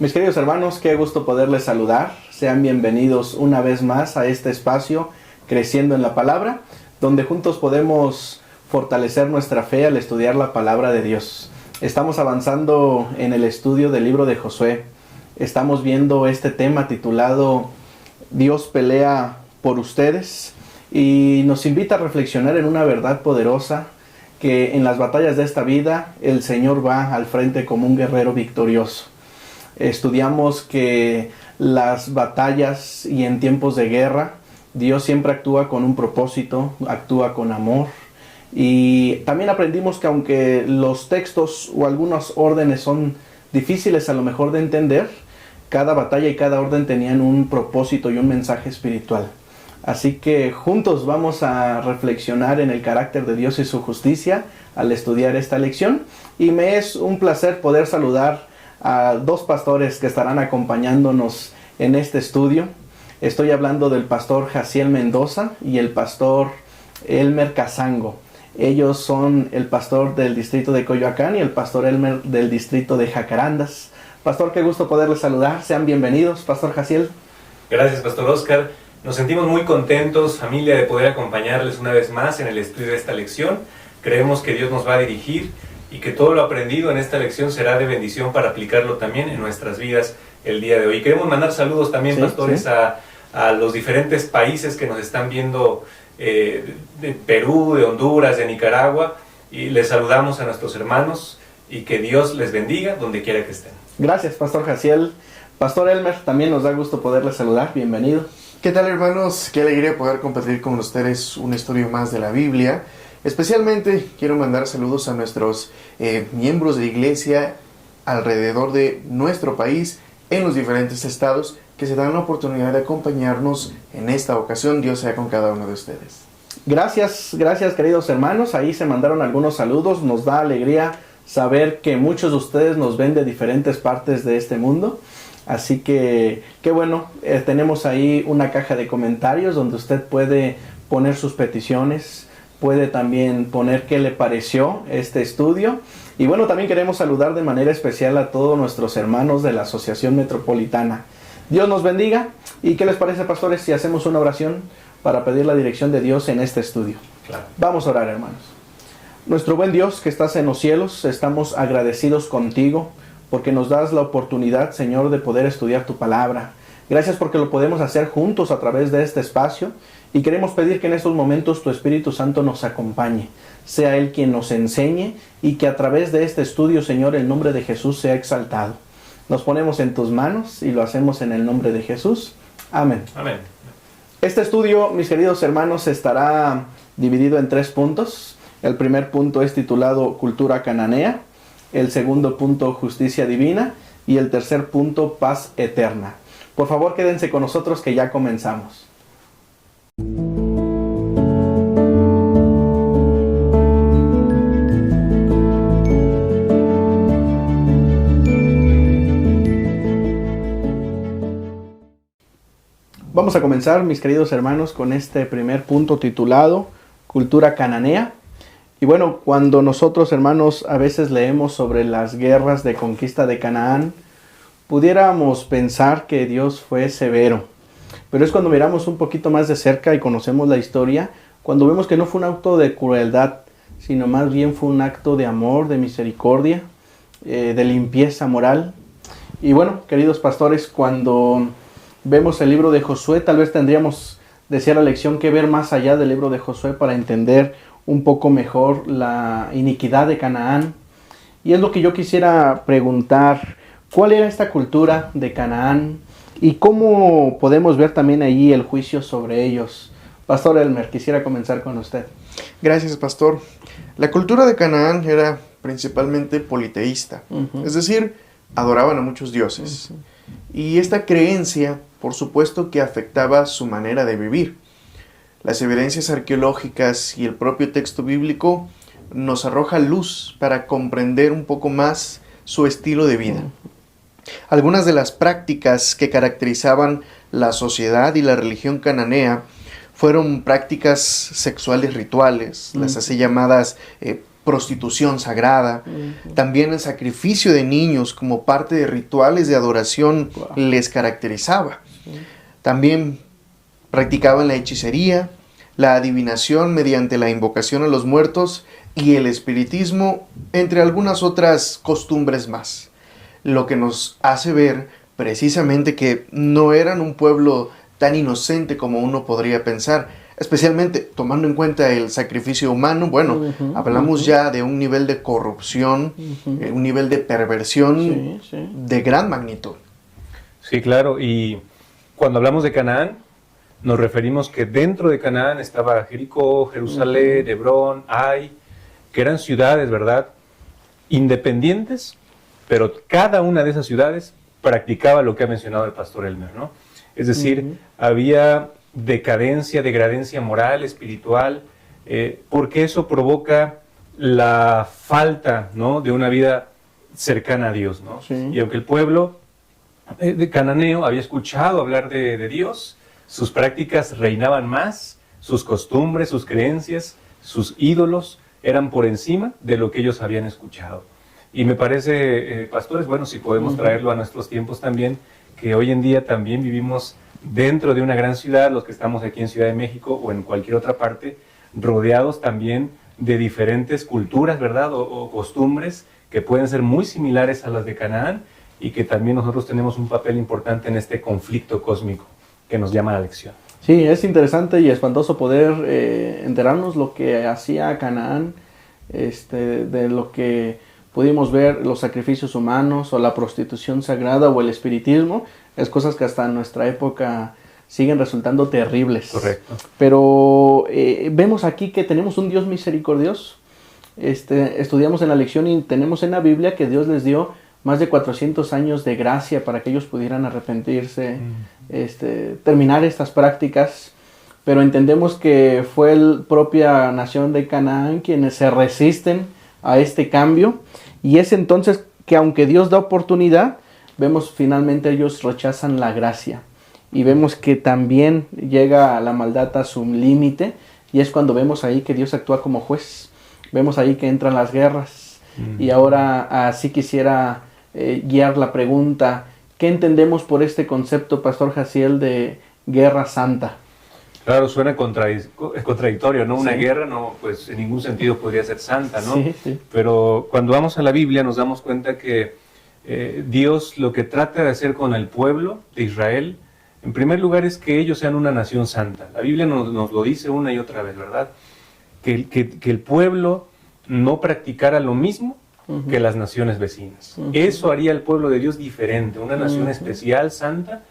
Mis queridos hermanos, qué gusto poderles saludar. Sean bienvenidos una vez más a este espacio Creciendo en la Palabra, donde juntos podemos fortalecer nuestra fe al estudiar la Palabra de Dios. Estamos avanzando en el estudio del libro de Josué. Estamos viendo este tema titulado Dios pelea por ustedes y nos invita a reflexionar en una verdad poderosa, que en las batallas de esta vida el Señor va al frente como un guerrero victorioso. Estudiamos que las batallas y en tiempos de guerra, Dios siempre actúa con un propósito, actúa con amor. Y también aprendimos que aunque los textos o algunas órdenes son difíciles a lo mejor de entender, cada batalla y cada orden tenían un propósito y un mensaje espiritual. Así que juntos vamos a reflexionar en el carácter de Dios y su justicia al estudiar esta lección. Y me es un placer poder saludar a dos pastores que estarán acompañándonos en este estudio. Estoy hablando del pastor Jaciel Mendoza y el pastor Elmer Casango. Ellos son el pastor del distrito de Coyoacán y el pastor Elmer del distrito de Jacarandas. Pastor, qué gusto poderles saludar. Sean bienvenidos, pastor Jaciel. Gracias, pastor Oscar. Nos sentimos muy contentos, familia, de poder acompañarles una vez más en el estudio de esta lección. Creemos que Dios nos va a dirigir y que todo lo aprendido en esta lección será de bendición para aplicarlo también en nuestras vidas el día de hoy. Queremos mandar saludos también, pastores, a los diferentes países que nos están viendo, de Perú, de Honduras, de Nicaragua, y les saludamos a nuestros hermanos y que Dios les bendiga donde quiera que estén. Gracias, pastor Jaciel. Pastor Elmer, también nos da gusto poderles saludar. Bienvenido. ¿Qué tal, hermanos? Qué alegría poder compartir con ustedes un estudio más de la Biblia. Especialmente quiero mandar saludos a nuestros miembros de iglesia alrededor de nuestro país, en los diferentes estados, que se dan la oportunidad de acompañarnos en esta ocasión. Dios sea con cada uno de ustedes. Gracias queridos hermanos. Ahí se mandaron algunos saludos. Nos da alegría saber que muchos de ustedes nos ven de diferentes partes de este mundo. Así que, qué bueno, tenemos ahí una caja de comentarios donde usted puede poner sus peticiones, puede también poner qué le pareció este estudio. Y bueno, también queremos saludar de manera especial a todos nuestros hermanos de la Asociación Metropolitana. Dios nos bendiga. ¿Y qué les parece, pastores, si hacemos una oración para pedir la dirección de Dios en este estudio? Claro. Vamos a orar, hermanos. Nuestro buen Dios que estás en los cielos, estamos agradecidos contigo porque nos das la oportunidad, Señor, de poder estudiar tu palabra. Gracias porque lo podemos hacer juntos a través de este espacio y queremos pedir que en estos momentos tu Espíritu Santo nos acompañe, sea Él quien nos enseñe y que a través de este estudio, Señor, el nombre de Jesús sea exaltado. Nos ponemos en tus manos y lo hacemos en el nombre de Jesús. Amén. Amén. Este estudio, mis queridos hermanos, estará dividido en 3 puntos. El primer punto es titulado Cultura Cananea, el segundo punto Justicia Divina y el tercer punto Paz Eterna. Por favor, quédense con nosotros que ya comenzamos. Vamos a comenzar, mis queridos hermanos, con este primer punto titulado Cultura Cananea. Y bueno, cuando nosotros, hermanos, a veces leemos sobre las guerras de conquista de Canaán, pudiéramos pensar que Dios fue severo. Pero es cuando miramos un poquito más de cerca y conocemos la historia, cuando vemos que no fue un acto de crueldad, sino más bien fue un acto de amor, de misericordia, de limpieza moral. Y bueno, queridos pastores, cuando vemos el libro de Josué, tal vez tendríamos, decía la lección, que ver más allá del libro de Josué para entender un poco mejor la iniquidad de Canaán. Y es lo que yo quisiera preguntar: ¿cuál era esta cultura de Canaán? ¿Y cómo podemos ver también ahí el juicio sobre ellos? Pastor Elmer, quisiera comenzar con usted. Gracias, pastor. La cultura de Canaán era principalmente politeísta, es decir, adoraban a muchos dioses. Y esta creencia, por supuesto, que afectaba su manera de vivir. Las evidencias arqueológicas y el propio texto bíblico nos arroja luz para comprender un poco más su estilo de vida. Algunas de las prácticas que caracterizaban la sociedad y la religión cananea fueron prácticas sexuales rituales, las así llamadas prostitución sagrada. También el sacrificio de niños como parte de rituales de adoración les caracterizaba. También practicaban la hechicería, la adivinación mediante la invocación a los muertos y el espiritismo, entre algunas otras costumbres más. Lo que nos hace ver precisamente que no eran un pueblo tan inocente como uno podría pensar, especialmente tomando en cuenta el sacrificio humano. Bueno, hablamos ya de un nivel de corrupción, un nivel de perversión de gran magnitud. Sí, claro, y cuando hablamos de Canaán, nos referimos que dentro de Canaán estaba Jericó, Jerusalén, Hebrón, Ai, que eran ciudades, ¿verdad?, independientes, pero cada una de esas ciudades practicaba lo que ha mencionado el pastor Elmer, ¿no? Es decir, había decadencia moral, espiritual, porque eso provoca la falta, ¿no?, de una vida cercana a Dios, ¿no? Sí. Y aunque el pueblo de cananeo había escuchado hablar de Dios, sus prácticas reinaban más, sus costumbres, sus creencias, sus ídolos eran por encima de lo que ellos habían escuchado. Y me parece, pastores, bueno, si podemos traerlo a nuestros tiempos también, que hoy en día también vivimos dentro de una gran ciudad, los que estamos aquí en Ciudad de México o en cualquier otra parte, rodeados también de diferentes culturas, ¿verdad?, o costumbres que pueden ser muy similares a las de Canaán, y que también nosotros tenemos un papel importante en este conflicto cósmico que nos llama a la lección. Sí, es interesante y espantoso poder enterarnos lo que hacía Canaán, de lo que pudimos ver, los sacrificios humanos o la prostitución sagrada o el espiritismo. Es cosas que hasta en nuestra época siguen resultando terribles. Correcto. Pero vemos aquí que tenemos un Dios misericordioso. Estudiamos en la lección y tenemos en la Biblia que Dios les dio más de 400 años de gracia para que ellos pudieran arrepentirse, terminar estas prácticas, pero entendemos que fue la propia nación de Canaán quienes se resisten a este cambio, y es entonces que aunque Dios da oportunidad, vemos finalmente ellos rechazan la gracia, y vemos que también llega la maldad a su límite, y es cuando vemos ahí que Dios actúa como juez, vemos ahí que entran las guerras, y ahora así quisiera guiar la pregunta: ¿qué entendemos por este concepto, Pastor Jaciel, de guerra santa? Claro, suena contradictorio, ¿no? Una guerra no, pues en ningún sentido podría ser santa, ¿no? Sí. Pero cuando vamos a la Biblia nos damos cuenta que Dios lo que trata de hacer con el pueblo de Israel, en primer lugar, es que ellos sean una nación santa. La Biblia nos lo dice una y otra vez, ¿verdad? Que el pueblo no practicara lo mismo que las naciones vecinas. Eso haría al pueblo de Dios diferente, una nación especial, santa,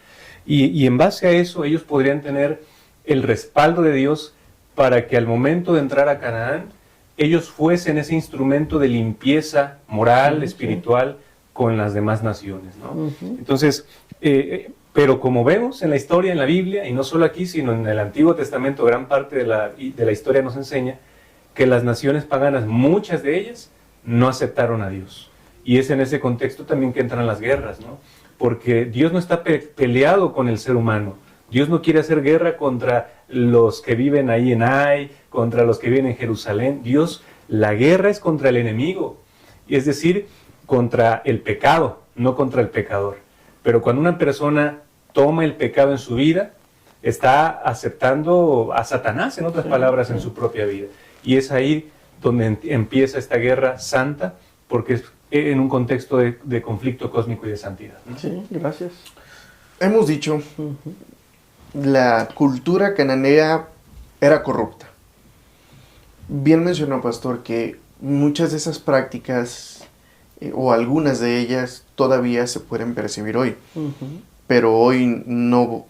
y en base a eso ellos podrían tener el respaldo de Dios para que al momento de entrar a Canaán, ellos fuesen ese instrumento de limpieza moral, espiritual, con las demás naciones, ¿no? Entonces, pero como vemos en la historia, en la Biblia, y no solo aquí, sino en el Antiguo Testamento, gran parte de la historia nos enseña que las naciones paganas, muchas de ellas, no aceptaron a Dios. Y es en ese contexto también que entran las guerras, ¿no? Porque Dios no está peleado con el ser humano. Dios no quiere hacer guerra contra los que viven ahí en Ai, contra los que viven en Jerusalén. La guerra es contra el enemigo, y es decir, contra el pecado, no contra el pecador. Pero cuando una persona toma el pecado en su vida, está aceptando a Satanás, en otras palabras, en su propia vida. Y es ahí donde empieza esta guerra santa, porque es en un contexto de conflicto cósmico y de santidad, ¿no? Sí, gracias. Hemos dicho, la cultura cananea era corrupta. Bien mencionó, Pastor, que muchas de esas prácticas, o algunas de ellas, todavía se pueden percibir hoy. Pero hoy no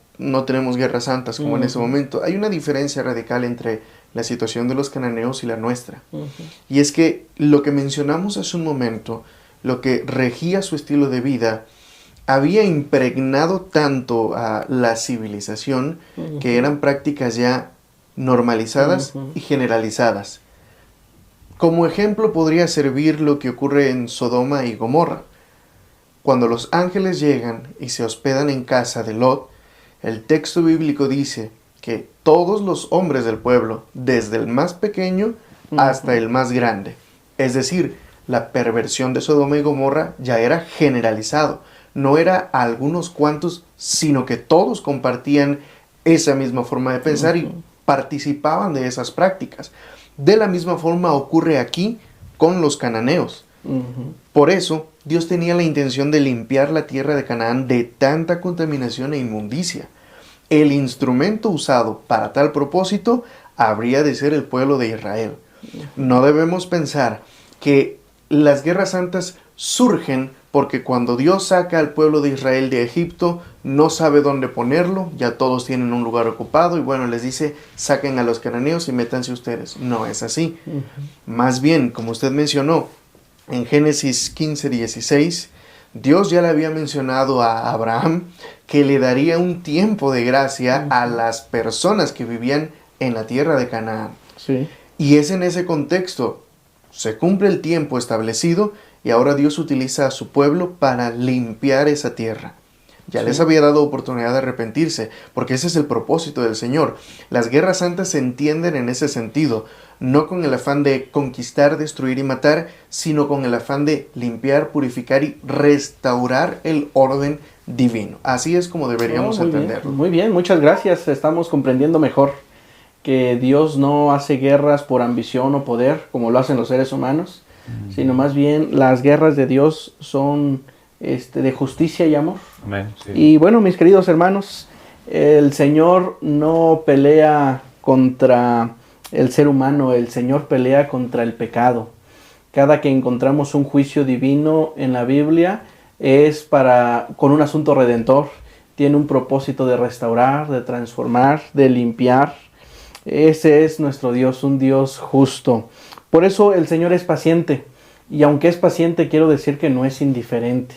tenemos guerras santas como en ese momento. Hay una diferencia radical entre la situación de los cananeos y la nuestra. Y es que lo que mencionamos hace un momento, lo que regía su estilo de vida, había impregnado tanto a la civilización que eran prácticas ya normalizadas y generalizadas. Como ejemplo podría servir lo que ocurre en Sodoma y Gomorra. Cuando los ángeles llegan y se hospedan en casa de Lot, el texto bíblico dice que todos los hombres del pueblo, desde el más pequeño hasta el más grande, Es decir, la perversión de Sodoma y Gomorra ya era generalizado. No era a algunos cuantos, sino que todos compartían esa misma forma de pensar y participaban de esas prácticas. De la misma forma ocurre aquí con los cananeos. Por eso, Dios tenía la intención de limpiar la tierra de Canaán de tanta contaminación e inmundicia. El instrumento usado para tal propósito habría de ser el pueblo de Israel. No debemos pensar que las guerras santas surgen porque cuando Dios saca al pueblo de Israel de Egipto, no sabe dónde ponerlo, ya todos tienen un lugar ocupado y bueno, les dice, saquen a los cananeos y métanse ustedes. No es así. Más bien, como usted mencionó, en Génesis 15:16, Dios ya le había mencionado a Abraham que le daría un tiempo de gracia a las personas que vivían en la tierra de Canaán. Sí. Y es en ese contexto, se cumple el tiempo establecido y ahora Dios utiliza a su pueblo para limpiar esa tierra. Ya les había dado oportunidad de arrepentirse, porque ese es el propósito del Señor. Las guerras santas se entienden en ese sentido, no con el afán de conquistar, destruir y matar, sino con el afán de limpiar, purificar y restaurar el orden divino. Así es como deberíamos entenderlo. Muy bien, muchas gracias. Estamos comprendiendo mejor que Dios no hace guerras por ambición o poder, como lo hacen los seres humanos, sino más bien las guerras de Dios son de justicia y amor. Amén, sí. Y bueno, mis queridos hermanos, el Señor no pelea contra el ser humano, el Señor pelea contra el pecado. Cada que encontramos un juicio divino en la Biblia es con un asunto redentor. Tiene un propósito de restaurar, de transformar, de limpiar. Ese es nuestro Dios, un Dios justo. Por eso el Señor es paciente. Y aunque es paciente, quiero decir que no es indiferente.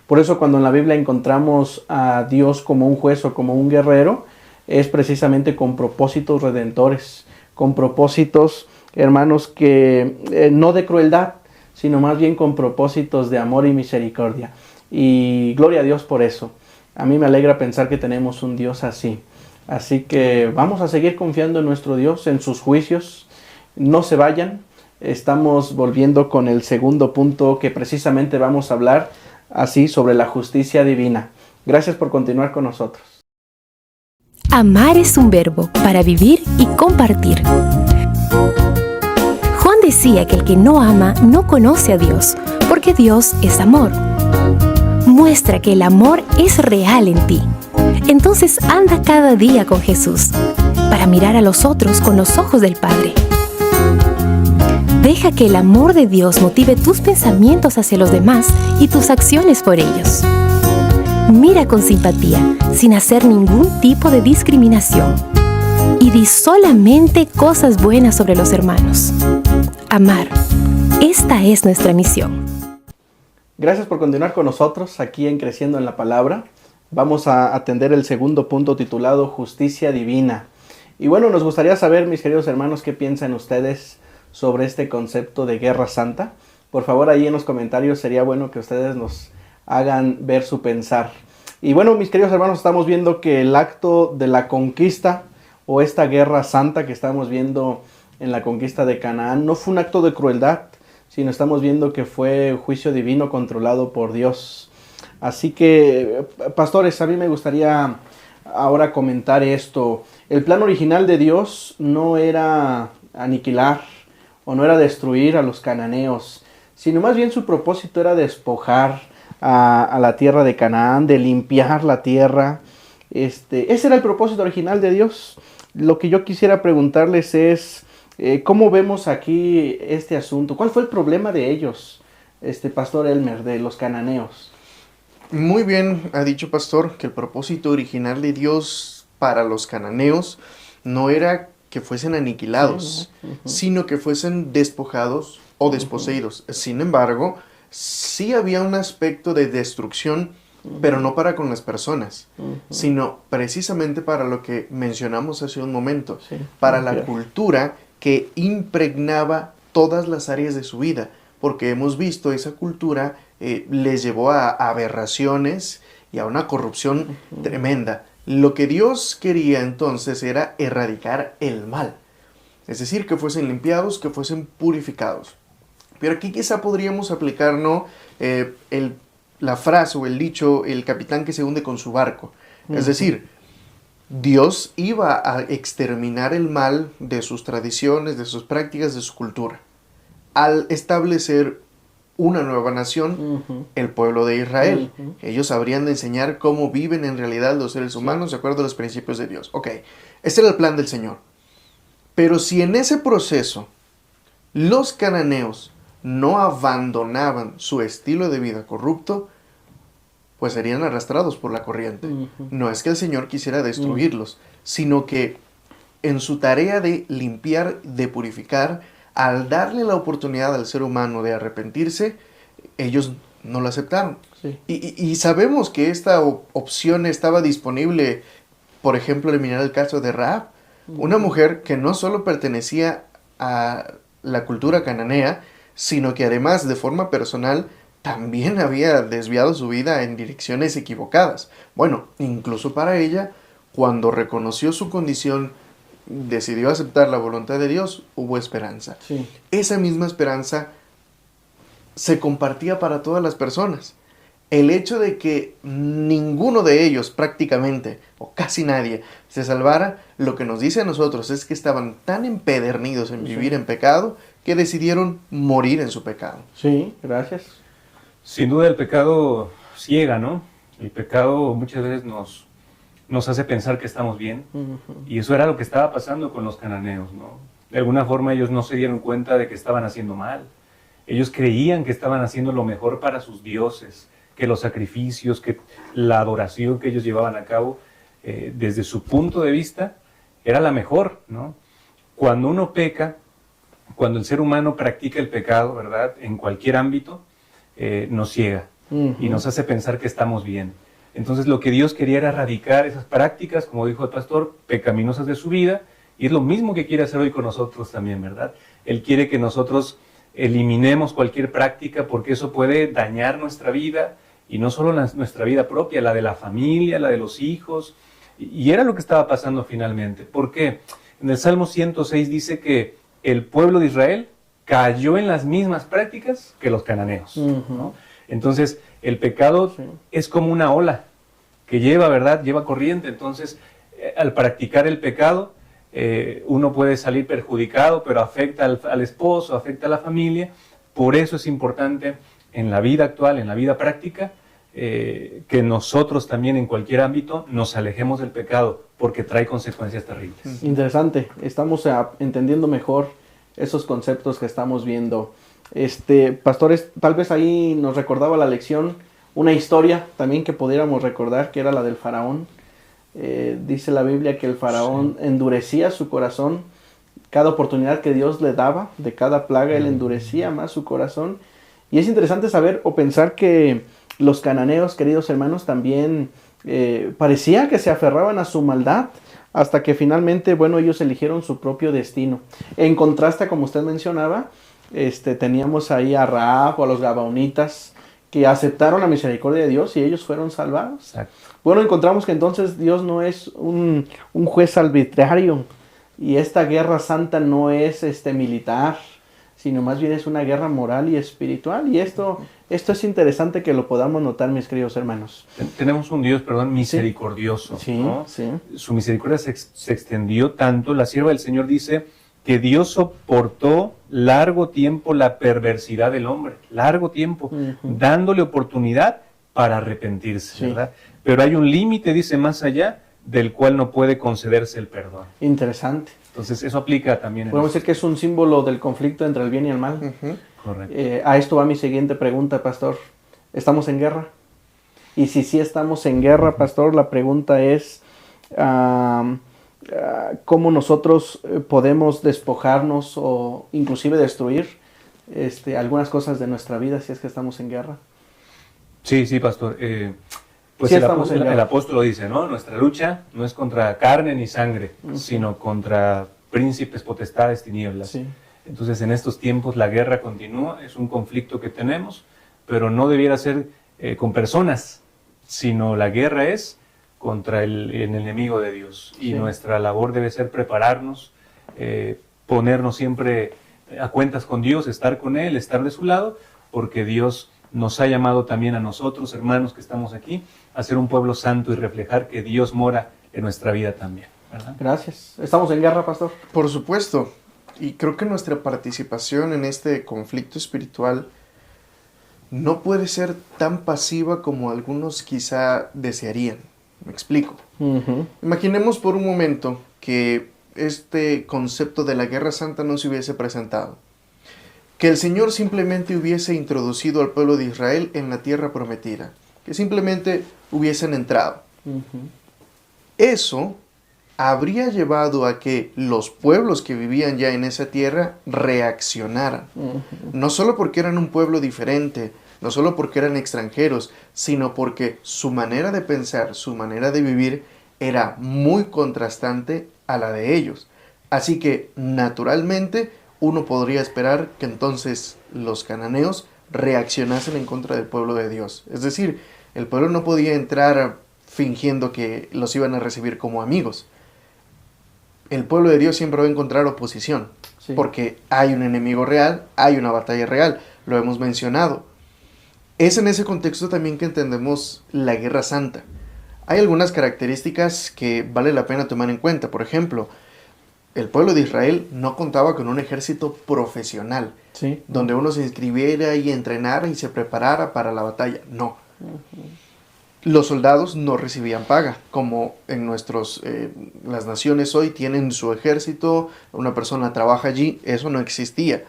Por eso cuando en la Biblia encontramos a Dios como un juez o como un guerrero, es precisamente con propósitos redentores, con propósitos, hermanos, que no de crueldad, sino más bien con propósitos de amor y misericordia. Y gloria a Dios por eso. A mí me alegra pensar que tenemos un Dios así. Así que vamos a seguir confiando en nuestro Dios, en sus juicios. No se vayan. Estamos volviendo con el segundo punto que precisamente vamos a hablar así sobre la justicia divina. Gracias por continuar con nosotros. Amar es un verbo para vivir y compartir. Juan decía que el que no ama no conoce a Dios, porque Dios es amor. Muestra que el amor es real en ti. Entonces anda cada día con Jesús, para mirar a los otros con los ojos del Padre. Deja que el amor de Dios motive tus pensamientos hacia los demás y tus acciones por ellos. Mira con simpatía, sin hacer ningún tipo de discriminación. Y di solamente cosas buenas sobre los hermanos. Amar. Esta es nuestra misión. Gracias por continuar con nosotros aquí en Creciendo en la Palabra. Vamos a atender el segundo punto titulado Justicia Divina. Y bueno, nos gustaría saber, mis queridos hermanos, qué piensan ustedes sobre este concepto de guerra santa. Por favor, ahí en los comentarios sería bueno que ustedes nos hagan ver su pensar. Y bueno, mis queridos hermanos, estamos viendo que el acto de la conquista o esta guerra santa que estamos viendo en la conquista de Canaán no fue un acto de crueldad, sino estamos viendo que fue juicio divino controlado por Dios. Así que, pastores, a mí me gustaría ahora comentar esto. El plan original de Dios no era aniquilar o no era destruir a los cananeos, sino más bien su propósito era despojar a la tierra de Canaán, de limpiar la tierra. Ese era el propósito original de Dios. Lo que yo quisiera preguntarles es, ¿cómo vemos aquí este asunto? ¿Cuál fue el problema de ellos, Pastor Elmer, de los cananeos? Muy bien ha dicho, pastor, que el propósito original de Dios para los cananeos no era que fuesen aniquilados, sino que fuesen despojados o desposeídos. Sin embargo, sí había un aspecto de destrucción, pero no para con las personas, sino precisamente para lo que mencionamos hace un momento, para la cultura que impregnaba todas las áreas de su vida, porque hemos visto esa cultura les llevó a aberraciones y a una corrupción tremenda. Lo que Dios quería entonces era erradicar el mal, es decir, que fuesen limpiados, que fuesen purificados. Pero aquí quizá podríamos aplicar, ¿no? La frase o el dicho, el capitán que se hunde con su barco. Es decir, Dios iba a exterminar el mal de sus tradiciones, de sus prácticas, de su cultura, al establecer una nueva nación, el pueblo de Israel. Ellos habrían de enseñar cómo viven en realidad los seres humanos de acuerdo a los principios de Dios. Ok, este era el plan del Señor. Pero si en ese proceso los cananeos no abandonaban su estilo de vida corrupto, pues serían arrastrados por la corriente. No es que el Señor quisiera destruirlos, sino que en su tarea de limpiar, de purificar, al darle la oportunidad al ser humano de arrepentirse, ellos no lo aceptaron. Sí. Y sabemos que esta opción estaba disponible, por ejemplo, eliminar el caso de Rahab, una mujer que no solo pertenecía a la cultura cananea, sino que además de forma personal también había desviado su vida en direcciones equivocadas. Bueno, incluso para ella, cuando reconoció su condición, decidió aceptar la voluntad de Dios, hubo esperanza. Sí. Esa misma esperanza se compartía para todas las personas. El hecho de que ninguno de ellos prácticamente, o casi nadie, se salvara, lo que nos dice a nosotros es que estaban tan empedernidos en vivir en pecado que decidieron morir en su pecado. Sí, gracias. Sin duda el pecado ciega, ¿no? El pecado muchas veces nos hace pensar que estamos bien, y eso era lo que estaba pasando con los cananeos, ¿no? De alguna forma ellos no se dieron cuenta de que estaban haciendo mal. Ellos creían que estaban haciendo lo mejor para sus dioses, que los sacrificios, que la adoración que ellos llevaban a cabo, desde su punto de vista, era la mejor, ¿no? Cuando uno peca, cuando el ser humano practica el pecado, ¿verdad?, en cualquier ámbito, nos ciega y nos hace pensar que estamos bien. Entonces lo que Dios quería era erradicar esas prácticas, como dijo el pastor, pecaminosas de su vida, y es lo mismo que quiere hacer hoy con nosotros también, ¿verdad? Él quiere que nosotros eliminemos cualquier práctica, porque eso puede dañar nuestra vida, y no solo nuestra vida propia, la de la familia, la de los hijos, y era lo que estaba pasando finalmente. ¿Por qué? En el Salmo 106 dice que el pueblo de Israel cayó en las mismas prácticas que los cananeos, ¿no? Entonces, el pecado es como una ola que lleva, ¿verdad?, lleva corriente. Entonces, al practicar el pecado, uno puede salir perjudicado, pero afecta al esposo, afecta a la familia. Por eso es importante en la vida actual, en la vida práctica, que nosotros también en cualquier ámbito nos alejemos del pecado, porque trae consecuencias terribles. Interesante, estamos entendiendo mejor esos conceptos que estamos viendo. Pastores, tal vez ahí nos recordaba la lección una historia también que pudiéramos recordar, que era la del faraón. Dice la Biblia que el faraón endurecía su corazón. Cada oportunidad que Dios le daba, de cada plaga, él endurecía más su corazón. Y es interesante saber o pensar que los cananeos, queridos hermanos, también parecía que se aferraban a su maldad, hasta que finalmente, bueno, ellos eligieron su propio destino. En contraste, como usted mencionaba, teníamos ahí a Rahab o a los gabaonitas, que aceptaron la misericordia de Dios y ellos fueron salvados. Exacto. Bueno, encontramos que entonces Dios no es un juez arbitrario, y esta guerra santa no es militar, sino más bien es una guerra moral y espiritual. Y esto es interesante que lo podamos notar, mis queridos hermanos. Tenemos un Dios, misericordioso, sí, ¿no? Sí. Su misericordia se extendió tanto. La sierva del Señor dice que Dios soportó largo tiempo la perversidad del hombre, largo tiempo, dándole oportunidad para arrepentirse, ¿verdad? Pero hay un límite, dice, más allá, del cual no puede concederse el perdón. Interesante. Entonces eso aplica también. Podemos decir que es un símbolo del conflicto entre el bien y el mal. Correcto. A esto va mi siguiente pregunta, pastor. ¿Estamos en guerra? Y si sí estamos en guerra, pastor, la pregunta es ¿cómo nosotros podemos despojarnos o inclusive destruir algunas cosas de nuestra vida si es que estamos en guerra? Sí, pastor. Pues sí, el apóstol lo dice, ¿no? Nuestra lucha no es contra carne ni sangre, sino contra príncipes, potestades, tinieblas. Sí. Entonces, en estos tiempos la guerra continúa, es un conflicto que tenemos, pero no debiera ser con personas, sino la guerra es contra el enemigo de Dios. Y nuestra labor debe ser prepararnos, ponernos siempre a cuentas con Dios, estar con Él, estar de su lado, porque Dios nos ha llamado también a nosotros, hermanos que estamos aquí, a ser un pueblo santo y reflejar que Dios mora en nuestra vida también, ¿verdad? Gracias. ¿Estamos en guerra, pastor? Por supuesto. Y creo que nuestra participación en este conflicto espiritual no puede ser tan pasiva como algunos quizá desearían. Me explico. Imaginemos por un momento que este concepto de la Guerra Santa no se hubiese presentado. Que el Señor simplemente hubiese introducido al pueblo de Israel en la tierra prometida. Que simplemente hubiesen entrado. Eso habría llevado a que los pueblos que vivían ya en esa tierra reaccionaran. No solo porque eran un pueblo diferente, no solo porque eran extranjeros, sino porque su manera de pensar, su manera de vivir era muy contrastante a la de ellos. Así que, naturalmente, uno podría esperar que entonces los cananeos reaccionasen en contra del pueblo de Dios. Es decir, el pueblo no podía entrar fingiendo que los iban a recibir como amigos. El pueblo de Dios siempre va a encontrar oposición, sí, porque hay un enemigo real, hay una batalla real, lo hemos mencionado. Es en ese contexto también que entendemos la Guerra Santa. Hay algunas características que vale la pena tomar en cuenta. Por ejemplo, el pueblo de Israel no contaba con un ejército profesional, sí, donde uno se inscribiera y entrenara y se preparara para la batalla. No. Los soldados no recibían paga, como en las naciones hoy tienen su ejército, una persona trabaja allí, eso no existía.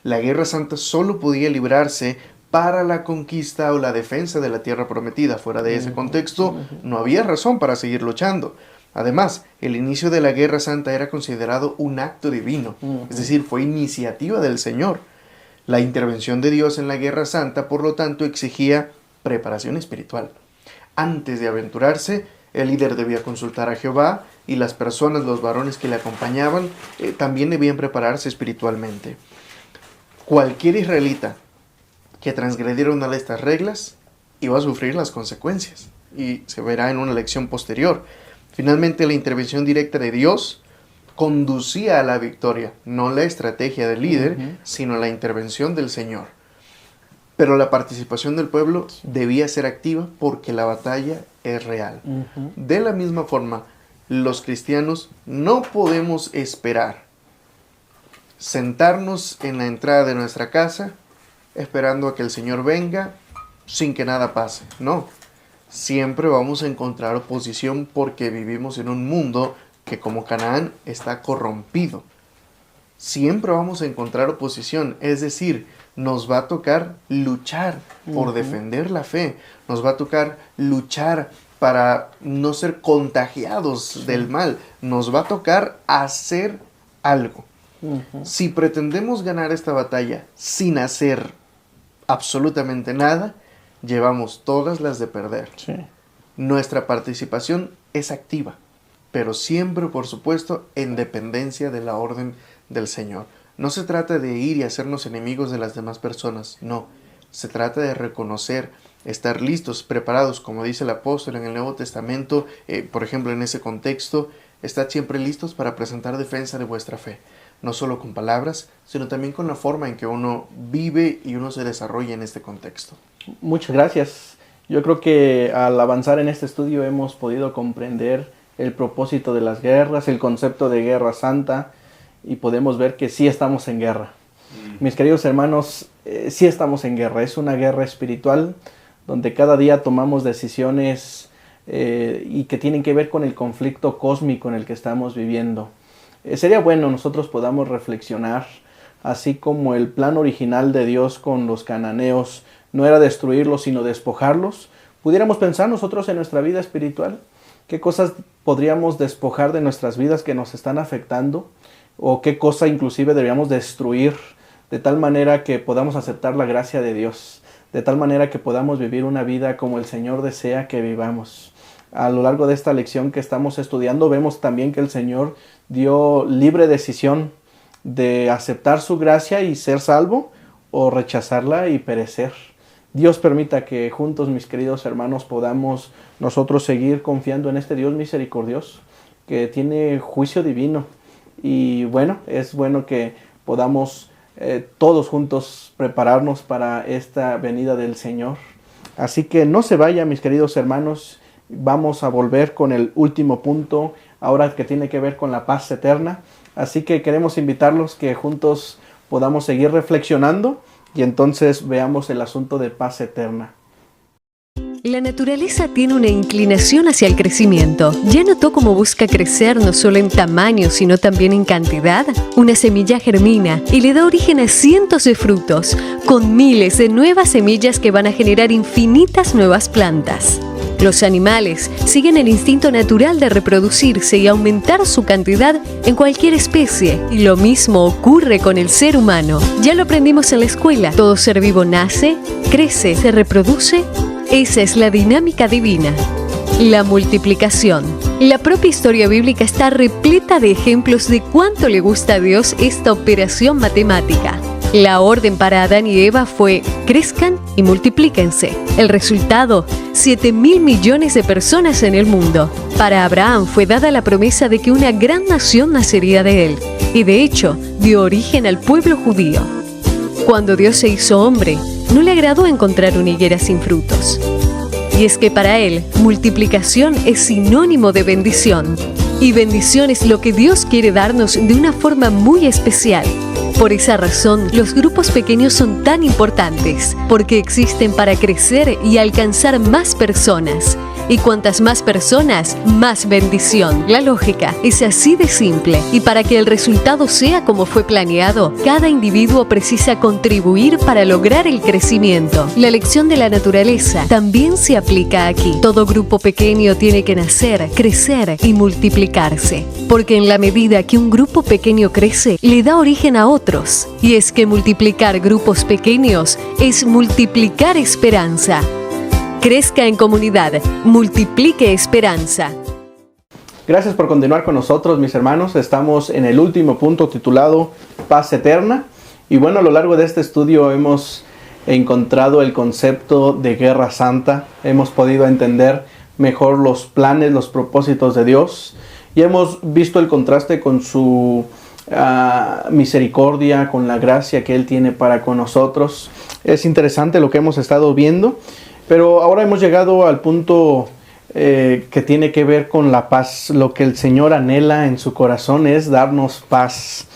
La Guerra Santa solo podía librarse para la conquista o la defensa de la tierra prometida. Fuera de ese contexto, no había razón para seguir luchando. Además, el inicio de la Guerra Santa era considerado un acto divino, es decir, fue iniciativa del Señor. La intervención de Dios en la Guerra Santa, por lo tanto, exigía preparación espiritual. Antes de aventurarse, el líder debía consultar a Jehová y las personas, los varones que le acompañaban, también debían prepararse espiritualmente. Cualquier israelita que transgrediera una de estas reglas iba a sufrir las consecuencias y se verá en una lección posterior. Finalmente, la intervención directa de Dios conducía a la victoria, no la estrategia del líder, sino la intervención del Señor. Pero la participación del pueblo debía ser activa porque la batalla es real. De la misma forma, los cristianos no podemos esperar sentarnos en la entrada de nuestra casa esperando a que el Señor venga sin que nada pase. No, siempre vamos a encontrar oposición porque vivimos en un mundo que, como Canaán, está corrompido. Siempre vamos a encontrar oposición, es decir, nos va a tocar luchar por defender la fe, nos va a tocar luchar para no ser contagiados del mal, nos va a tocar hacer algo. Si pretendemos ganar esta batalla sin hacer absolutamente nada, llevamos todas las de perder. Sí. Nuestra participación es activa, pero siempre, por supuesto, en dependencia de la orden del Señor. No se trata de ir y hacernos enemigos de las demás personas, no. Se trata de reconocer, estar listos, preparados, como dice el apóstol en el Nuevo Testamento, por ejemplo, en ese contexto, estad siempre listos para presentar defensa de vuestra fe. No solo con palabras, sino también con la forma en que uno vive y uno se desarrolla en este contexto. Muchas gracias. Yo creo que al avanzar en este estudio hemos podido comprender el propósito de las guerras, el concepto de guerra santa, y podemos ver que sí estamos en guerra. Mis queridos hermanos, sí estamos en guerra. Es una guerra espiritual donde cada día tomamos decisiones y que tienen que ver con el conflicto cósmico en el que estamos viviendo. Sería bueno nosotros podamos reflexionar, así como el plan original de Dios con los cananeos no era destruirlos sino despojarlos. Pudiéramos pensar nosotros en nuestra vida espiritual, qué cosas podríamos despojar de nuestras vidas que nos están afectando, o qué cosa inclusive deberíamos destruir, de tal manera que podamos aceptar la gracia de Dios, de tal manera que podamos vivir una vida como el Señor desea que vivamos. A lo largo de esta lección que estamos estudiando, vemos también que el Señor dio libre decisión de aceptar su gracia y ser salvo, o rechazarla y perecer. Dios permita que juntos, mis queridos hermanos, podamos nosotros seguir confiando en este Dios misericordioso, que tiene juicio divino. Y bueno, es bueno que podamos todos juntos prepararnos para esta venida del Señor. Así que no se vayan, mis queridos hermanos, vamos a volver con el último punto, ahora que tiene que ver con la paz eterna. Así que queremos invitarlos que juntos podamos seguir reflexionando y entonces veamos el asunto de paz eterna. La naturaleza tiene una inclinación hacia el crecimiento. ¿Ya notó cómo busca crecer no solo en tamaño, sino también en cantidad? Una semilla germina y le da origen a cientos de frutos, con miles de nuevas semillas que van a generar infinitas nuevas plantas. Los animales siguen el instinto natural de reproducirse y aumentar su cantidad en cualquier especie. Y lo mismo ocurre con el ser humano. Ya lo aprendimos en la escuela. Todo ser vivo nace, crece, se reproduce. Esa es la dinámica divina. La multiplicación. La propia historia bíblica está repleta de ejemplos de cuánto le gusta a Dios esta operación matemática. La orden para Adán y Eva fue: crezcan y multiplíquense. El resultado: 7.000 millones de personas en el mundo. Para Abraham fue dada la promesa de que una gran nación nacería de él, y de hecho dio origen al pueblo judío. Cuando Dios se hizo hombre, no le agradó encontrar una higuera sin frutos. Y es que para él, multiplicación es sinónimo de bendición. Y bendición es lo que Dios quiere darnos de una forma muy especial. Por esa razón, los grupos pequeños son tan importantes, porque existen para crecer y alcanzar más personas. Y cuantas más personas, más bendición. La lógica es así de simple. Y para que el resultado sea como fue planeado, cada individuo precisa contribuir para lograr el crecimiento. La lección de la naturaleza también se aplica aquí. Todo grupo pequeño tiene que nacer, crecer y multiplicarse. Porque en la medida que un grupo pequeño crece, le da origen a otros. Y es que multiplicar grupos pequeños es multiplicar esperanza. Crezca en comunidad, multiplique esperanza. Gracias por continuar con nosotros, mis hermanos. Estamos en el último punto titulado Paz Eterna. Y bueno, a lo largo de este estudio hemos encontrado el concepto de guerra santa. Hemos podido entender mejor los planes, los propósitos de Dios. Y hemos visto el contraste con su misericordia, con la gracia que Él tiene para con nosotros. Es interesante lo que hemos estado viendo. Pero ahora hemos llegado al punto que tiene que ver con la paz. Lo que el Señor anhela en su corazón es darnos paz.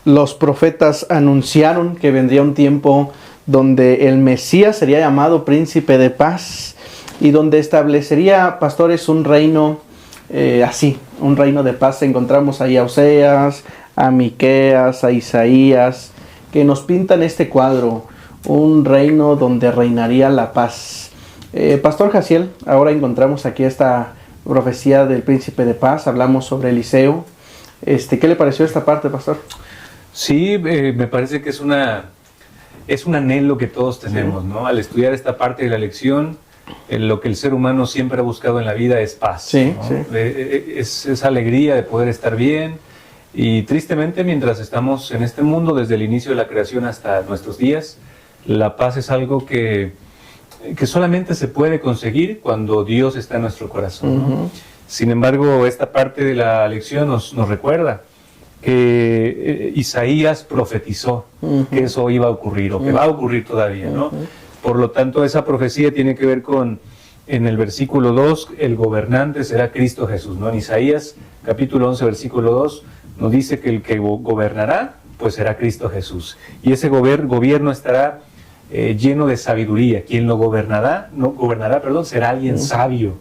Los profetas anunciaron que vendría un tiempo donde el Mesías sería llamado príncipe de paz y donde establecería, pastores, un reino así, un reino de paz. Encontramos ahí a Oseas, a Miqueas, a Isaías, que nos pintan este cuadro, un reino donde reinaría la paz. Pastor Jaciel, ahora encontramos aquí esta profecía del príncipe de paz, hablamos sobre Eliseo. ¿Qué le pareció esta parte, pastor? Sí, me parece que es un anhelo que todos tenemos, sí, ¿no? Al estudiar esta parte de la lección, lo que el ser humano siempre ha buscado en la vida es paz, sí, ¿no? Sí. Es alegría de poder estar bien, y tristemente mientras estamos en este mundo, desde el inicio de la creación hasta nuestros días, la paz es algo que solamente se puede conseguir cuando Dios está en nuestro corazón, ¿no? Uh-huh. Sin embargo, esta parte de la lección nos recuerda que Isaías profetizó uh-huh. que eso iba a ocurrir, o que va a ocurrir todavía, ¿no? Uh-huh. Por lo tanto, esa profecía tiene que ver con, en el versículo 2, el gobernante será Cristo Jesús, ¿no? En Isaías, capítulo 11, versículo 2, nos dice que el que gobernará, pues será Cristo Jesús. Y ese gobierno estará lleno de sabiduría. Quien lo gobernará, será alguien sabio,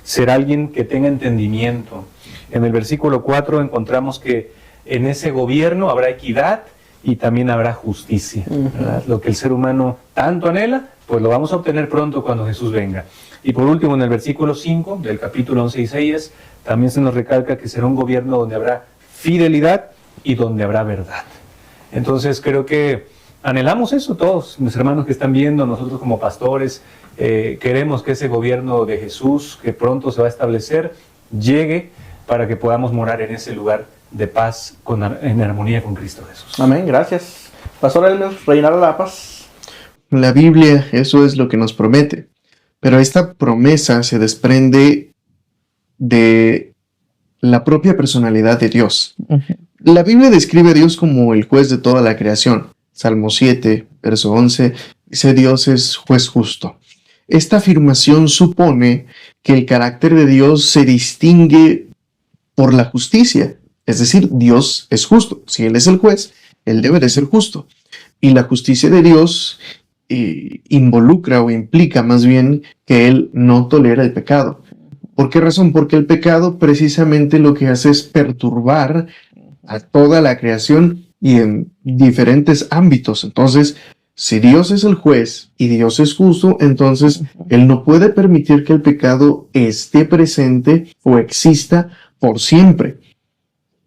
será alguien que tenga entendimiento. En el versículo 4 encontramos que en ese gobierno habrá equidad y también habrá justicia, ¿verdad? Lo que el ser humano tanto anhela, pues lo vamos a obtener pronto cuando Jesús venga. Y por último, en el versículo 5 del capítulo 11 de Isaías, también se nos recalca que será un gobierno donde habrá fidelidad y donde habrá verdad. Entonces creo que anhelamos eso todos, mis hermanos que están viendo, nosotros como pastores, queremos que ese gobierno de Jesús, que pronto se va a establecer, llegue para que podamos morar en ese lugar de paz, en armonía con Cristo Jesús. Amén, gracias. Pastor Elmer, ¿reinará la paz? La Biblia, eso es lo que nos promete. Pero esta promesa se desprende de la propia personalidad de Dios. Uh-huh. La Biblia describe a Dios como el juez de toda la creación. Salmo 7, verso 11, dice: Dios es juez justo. Esta afirmación supone que el carácter de Dios se distingue por la justicia. Es decir, Dios es justo. Si Él es el juez, Él debe de ser justo. Y la justicia de Dios involucra o implica más bien que Él no tolera el pecado. ¿Por qué razón? Porque el pecado precisamente lo que hace es perturbar a toda la creación y en diferentes ámbitos. Entonces, si Dios es el juez y Dios es justo, entonces Él no puede permitir que el pecado esté presente o exista por siempre.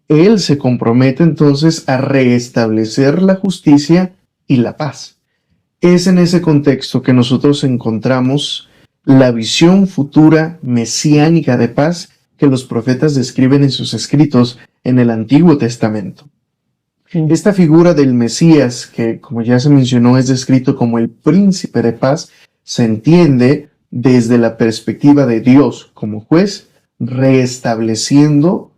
Él se compromete entonces a restablecer la justicia y la paz. Es en ese contexto que nosotros encontramos la visión futura mesiánica de paz que los profetas describen en sus escritos en el Antiguo Testamento. Esta figura del Mesías, que como ya se mencionó es descrito como el príncipe de paz, se entiende desde la perspectiva de Dios como juez, restableciendo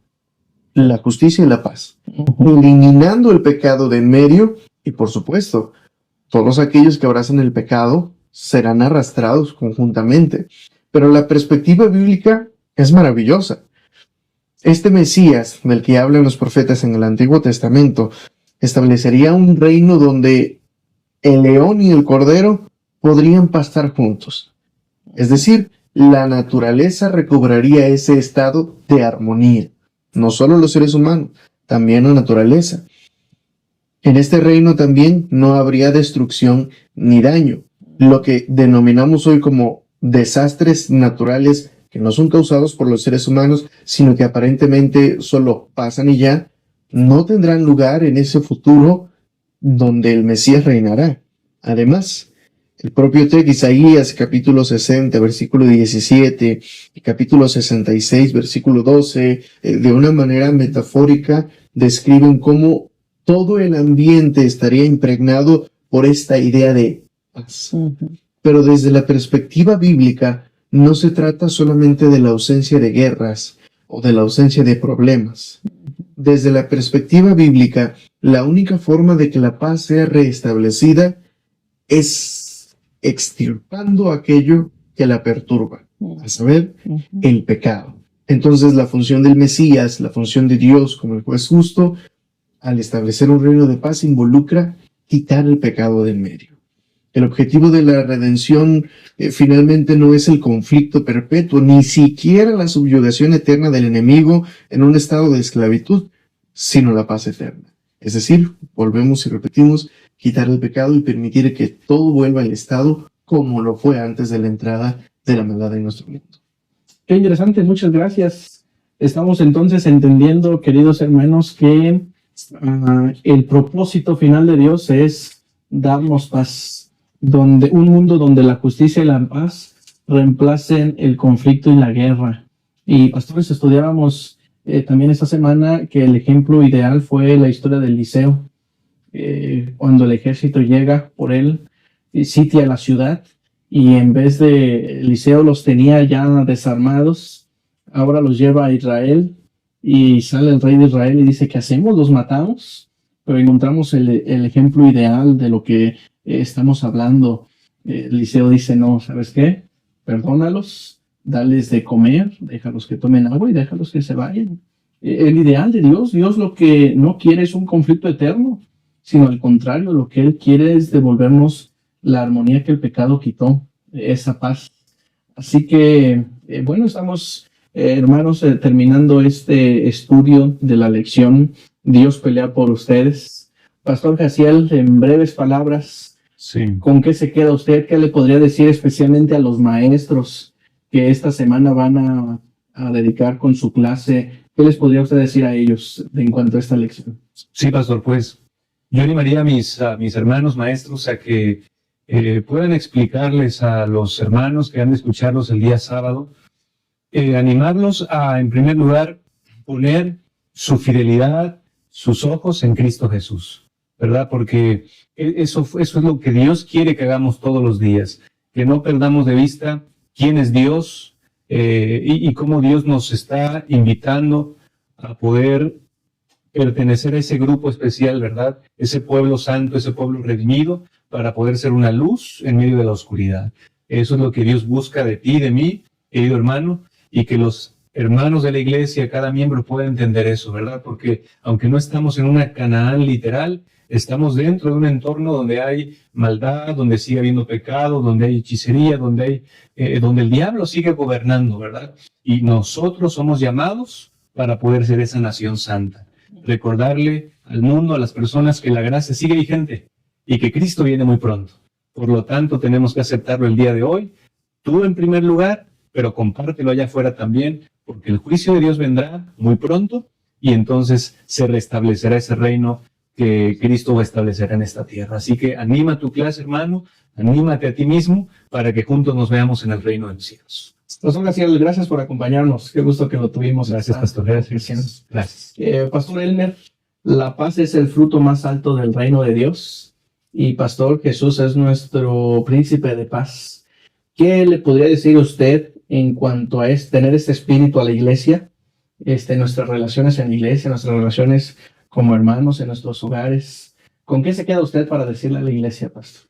la justicia y la paz, eliminando el pecado de en medio y, por supuesto, todos aquellos que abrazan el pecado serán arrastrados conjuntamente. Pero la perspectiva bíblica es maravillosa. Este Mesías, del que hablan los profetas en el Antiguo Testamento, establecería un reino donde el león y el cordero podrían pastar juntos. Es decir, la naturaleza recobraría ese estado de armonía. No solo los seres humanos, también la naturaleza. En este reino también no habría destrucción ni daño. Lo que denominamos hoy como desastres naturales que no son causados por los seres humanos, sino que aparentemente solo pasan y ya, no tendrán lugar en ese futuro donde el Mesías reinará. Además, el propio texto Isaías, capítulo 60, versículo 17, y capítulo 66, versículo 12, de una manera metafórica, describen cómo todo el ambiente estaría impregnado por esta idea de paz. Pero desde la perspectiva bíblica, no se trata solamente de la ausencia de guerras o de la ausencia de problemas. Desde la perspectiva bíblica, la única forma de que la paz sea restablecida es extirpando aquello que la perturba, a saber, el pecado. Entonces, la función del Mesías, la función de Dios como el juez justo, al establecer un reino de paz, involucra quitar el pecado del medio. El objetivo de la redención finalmente no es el conflicto perpetuo, ni siquiera la subyugación eterna del enemigo en un estado de esclavitud, sino la paz eterna. Es decir, volvemos y repetimos, quitar el pecado y permitir que todo vuelva al estado como lo fue antes de la entrada de la maldad en nuestro mundo. Qué interesante, muchas gracias. Estamos entonces entendiendo, queridos hermanos, que el propósito final de Dios es darnos paz. Un mundo donde la justicia y la paz reemplacen el conflicto y la guerra. Y pastores, estudiábamos también esta semana que el ejemplo ideal fue la historia de Eliseo, cuando el ejército llega por él, sitia la ciudad, y en vez de Eliseo los tenía ya desarmados, ahora los lleva a Israel, y sale el rey de Israel y dice: ¿qué hacemos? ¿Los matamos? Pero encontramos el ejemplo ideal de lo que estamos hablando. Eliseo dice: no, ¿sabes qué? Perdónalos, dales de comer, déjalos que tomen agua y déjalos que se vayan. El ideal de Dios lo que no quiere es un conflicto eterno, sino al contrario, lo que Él quiere es devolvernos la armonía que el pecado quitó, esa paz. Así que, bueno, estamos, hermanos, terminando este estudio de la lección Dios pelea por ustedes. Pastor Jaciel, en breves palabras, sí, ¿con qué se queda usted? ¿Qué le podría decir especialmente a los maestros que esta semana van a dedicar con su clase? ¿Qué les podría usted decir a ellos en cuanto a esta lección? Sí, pastor, pues yo animaría a mis hermanos maestros a que puedan explicarles a los hermanos que han de escucharlos el día sábado, animarlos a, en primer lugar, poner su fidelidad, sus ojos en Cristo Jesús, ¿verdad? Porque eso es lo que Dios quiere que hagamos todos los días, que no perdamos de vista quién es Dios y cómo Dios nos está invitando a poder pertenecer a ese grupo especial, ¿verdad? Ese pueblo santo, ese pueblo redimido, para poder ser una luz en medio de la oscuridad. Eso es lo que Dios busca de ti y de mí, querido hermano, y que los hermanos de la iglesia, cada miembro pueda entender eso, ¿verdad? Porque aunque no estamos en una Canaán literal, estamos dentro de un entorno donde hay maldad, donde sigue habiendo pecado, donde hay hechicería, donde el diablo sigue gobernando, ¿verdad? Y nosotros somos llamados para poder ser esa nación santa. Recordarle al mundo, a las personas, que la gracia sigue vigente y que Cristo viene muy pronto. Por lo tanto, tenemos que aceptarlo el día de hoy. Tú en primer lugar, pero compártelo allá afuera también, porque el juicio de Dios vendrá muy pronto y entonces se restablecerá ese reino que Cristo va a establecer en esta tierra. Así que anima a tu clase, hermano, anímate a ti mismo para que juntos nos veamos en el reino de los cielos. Pastor Gaciel, gracias por acompañarnos. Qué gusto que lo tuvimos. Gracias, Pastor. Gracias. Pastor Elmer, la paz es el fruto más alto del reino de Dios. Y Pastor, Jesús es nuestro príncipe de paz. ¿Qué le podría decir usted en cuanto a tener este espíritu a la iglesia? Nuestras relaciones en la iglesia, nuestras relaciones como hermanos en nuestros hogares. ¿Con qué se queda usted para decirle a la iglesia, Pastor?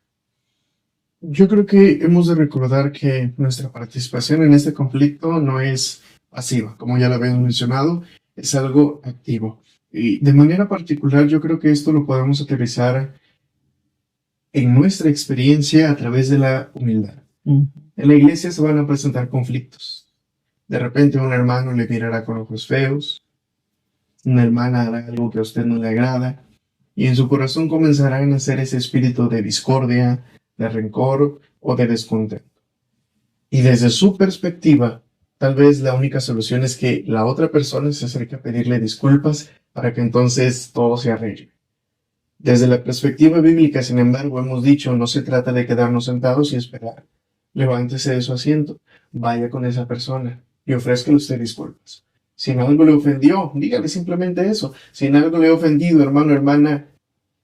Yo creo que hemos de recordar que nuestra participación en este conflicto no es pasiva, como ya lo habíamos mencionado, es algo activo. Y de manera particular, yo creo que esto lo podemos aterrizar en nuestra experiencia a través de la humildad. En la iglesia se van a presentar conflictos. De repente un hermano le mirará con ojos feos, una hermana hará algo que a usted no le agrada, y en su corazón comenzará a nacer ese espíritu de discordia, de rencor o de descontento. Y desde su perspectiva, tal vez la única solución es que la otra persona se acerque a pedirle disculpas para que entonces todo se arregle. Desde la perspectiva bíblica, sin embargo, hemos dicho, no se trata de quedarnos sentados y esperar. Levántese de su asiento, vaya con esa persona y ofrézcale usted disculpas. Si en algo le ofendió, dígale simplemente eso. Si en algo le he ofendido, hermano, hermana,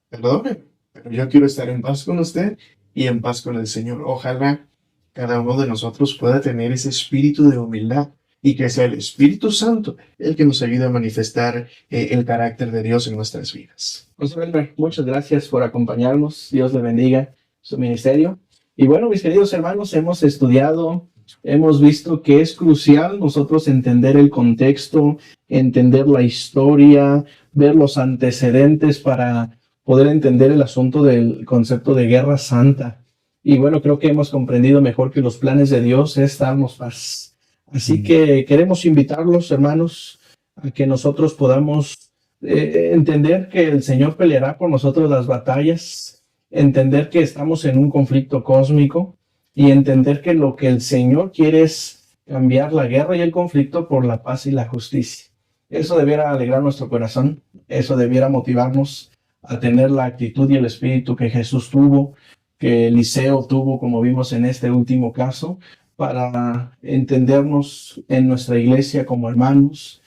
perdone, pero yo quiero estar en paz con usted y en paz con el Señor. Ojalá cada uno de nosotros pueda tener ese espíritu de humildad y que sea el Espíritu Santo el que nos ayude a manifestar el carácter de Dios en nuestras vidas. Pastor Elmer, muchas gracias por acompañarnos. Dios le bendiga su ministerio. Y bueno, mis queridos hermanos, hemos estudiado, hemos visto que es crucial nosotros entender el contexto, entender la historia, ver los antecedentes para poder entender el asunto del concepto de guerra santa. Y bueno, creo que hemos comprendido mejor que los planes de Dios es darnos paz. Así que queremos invitarlos, hermanos, a que nosotros podamos entender que el Señor peleará por nosotros las batallas, entender que estamos en un conflicto cósmico y entender que lo que el Señor quiere es cambiar la guerra y el conflicto por la paz y la justicia. Eso debiera alegrar nuestro corazón, eso debiera motivarnos a tener la actitud y el espíritu que Jesús tuvo, que Eliseo tuvo, como vimos en este último caso, para entendernos en nuestra iglesia como hermanos,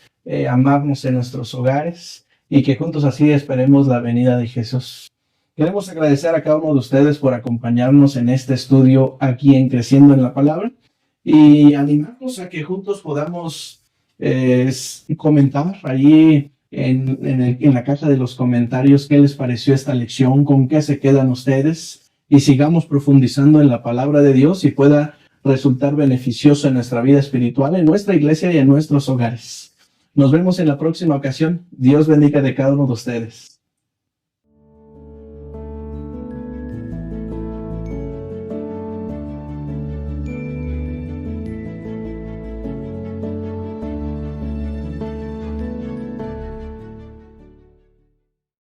amarnos en nuestros hogares y que juntos así esperemos la venida de Jesús. Queremos agradecer a cada uno de ustedes por acompañarnos en este estudio aquí en Creciendo en la Palabra y animarnos a que juntos podamos comentar allí en la caja de los comentarios qué les pareció esta lección, con qué se quedan ustedes y sigamos profundizando en la palabra de Dios y pueda resultar beneficioso en nuestra vida espiritual, en nuestra iglesia y en nuestros hogares. Nos vemos en la próxima ocasión. Dios bendiga de cada uno de ustedes.